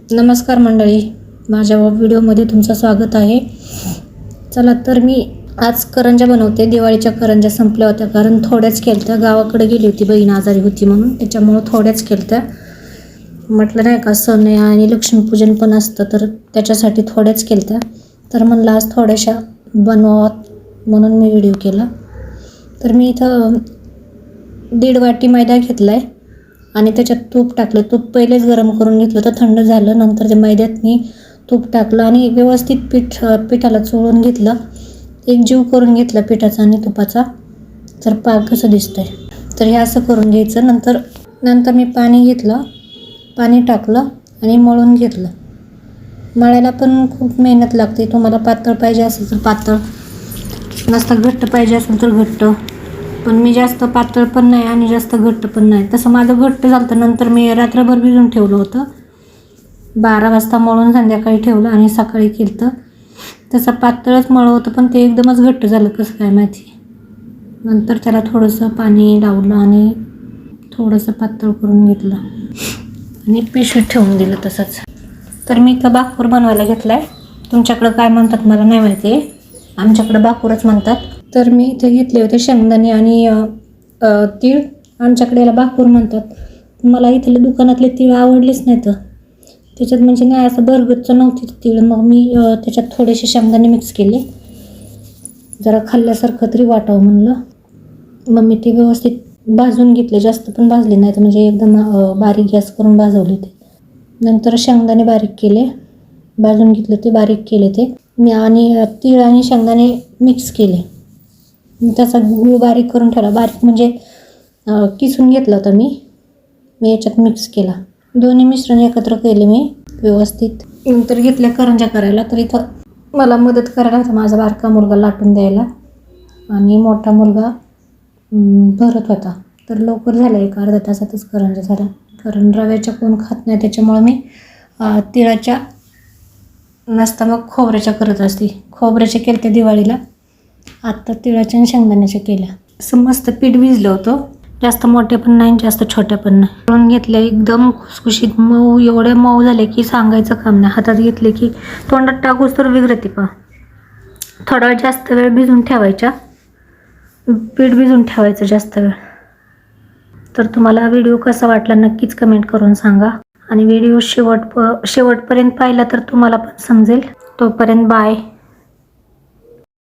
नमस्कार मंडळी, माझ्या व्हिडिओमध्ये तुमचं स्वागत आहे। चला तर मी आज करंज्या बनवते। दिवाळीच्या करंज्या संपल्या होत्या कारण थोड्याच केलत्या, गावाकडे गेली होती, बहीण आजारी होती म्हणून, त्याच्यामुळे थोड्याच केलत्या। म्हटलं नाही का सण आहे आणि लक्ष्मीपूजन पण असतं तर त्याच्यासाठी थोड्याच केलत्या, तर म्हणलं आज थोड्याशा बनवाव्यात म्हणून मी व्हिडिओ केला। तर मी इथं 1.5 वाटी मैदा घेतलाय आणि त्याच्यात तूप टाकलं। तूप पहिलेच गरम करून घेतलं तर थंड झालं, नंतर ते मैद्यात मी तूप टाकलं आणि व्यवस्थित पिठाला चोळून घेतलं, एकजीव करून घेतला पिठाचा आणि तुपाचा। तर पाक कसं दिसतंय तर हे असं करून घ्यायचं। नंतर मी पाणी घेतलं, पाणी टाकलं आणि मळून घेतलं। मळायला पण खूप मेहनत लागते, तुम्हाला पातळ पाहिजे असेल तर पातळ, नसतं घट्ट पाहिजे असेल तर घट्ट, पण मी जास्त पातळ पण नाही आणि जास्त घट्ट पण नाही। तसं माझं घट्ट झालं तर नंतर मी रात्रभर भिजून ठेवलं होतं, 12 वाजता मळून संध्याकाळी ठेवलं आणि सकाळी केलं। तसं पातळच मळलं होतं पण ते एकदमच घट्ट झालं कसं काय माहिती। नंतर त्याला थोडंसं पाणी लावलं आणि थोडंसं पातळ करून घेतलं आणि पिशवीत ठेवून दिलं तसंच। तर मी इथं बाकूर बनवायला घेतलाय, तुमच्याकडं काय म्हणतात मला नाही माहिती, आमच्याकडं बाकूरच म्हणतात। तर मी इथे घेतले होते शेंगदाणे आणि तीळ, आमच्याकडे याला बाकूर म्हणतात। मला इथले दुकानातले तीळ आवडलेच नाहीत, त्याच्यात म्हणजे नाही असं बरगतचं नव्हती तीळ, मग मी त्याच्यात थोडेसे शेंगदाणे मिक्स केले, जरा खाल्ल्यासारखं तरी वाटावं म्हणलं। मग मी ते व्यवस्थित भाजून घेतले, जास्त पण भाजले नाहीत, म्हणजे एकदम बारीक गॅस करून भाजवले ते। नंतर शेंगदाणे बारीक केले, भाजून घेतले ते बारीक केले ते मी, आणि तीळ आणि शेंगदाणे मिक्स केले। त्याचा गूळ बारीक करून ठेवला, बारीक म्हणजे किसून घेतला होता मी याच्यात मिक्स केला। दोन्ही मिश्रण एकत्र केले मी व्यवस्थित। नंतर घेतल्या करंज्या करायला, तर इथं मला मदत करायला होता माझा बारका मुलगा लाटून द्यायला आणि मोठा मुलगा भरत होता। तर लवकर झालं, 1 अर्ध्या तासातच करंज्या झाल्या, कारण रव्याच्या कोण खात नाही त्याच्यामुळे मी तिळाच्या नसता मग खोबऱ्याच्या करत असते। खोबऱ्याच्या केल्या त्या दिवाळीला, आत्ता तिळाच्या आणि शेंगदाण्याच्या केल्या। असं मस्त पीठ भिजलं होतं, जास्त मोठे पण नाही जास्त छोट्या पण नाही। तळून घेतले एकदम खुसखुशीत मऊ, एवढे मऊ झाले की सांगायचं काम नाही। हातात घेतले की तोंडात टाकूच तर विघरते पा। थोडा वेळ जास्त वेळ भिजून ठेवायच्या, पीठ भिजून ठेवायचं जास्त वेळ। तर तुम्हाला व्हिडिओ कसा वाटला नक्कीच कमेंट करून सांगा, आणि व्हिडिओ शेवटपर्यंत पाहिला तर तुम्हाला पण समजेल। तोपर्यंत बाय।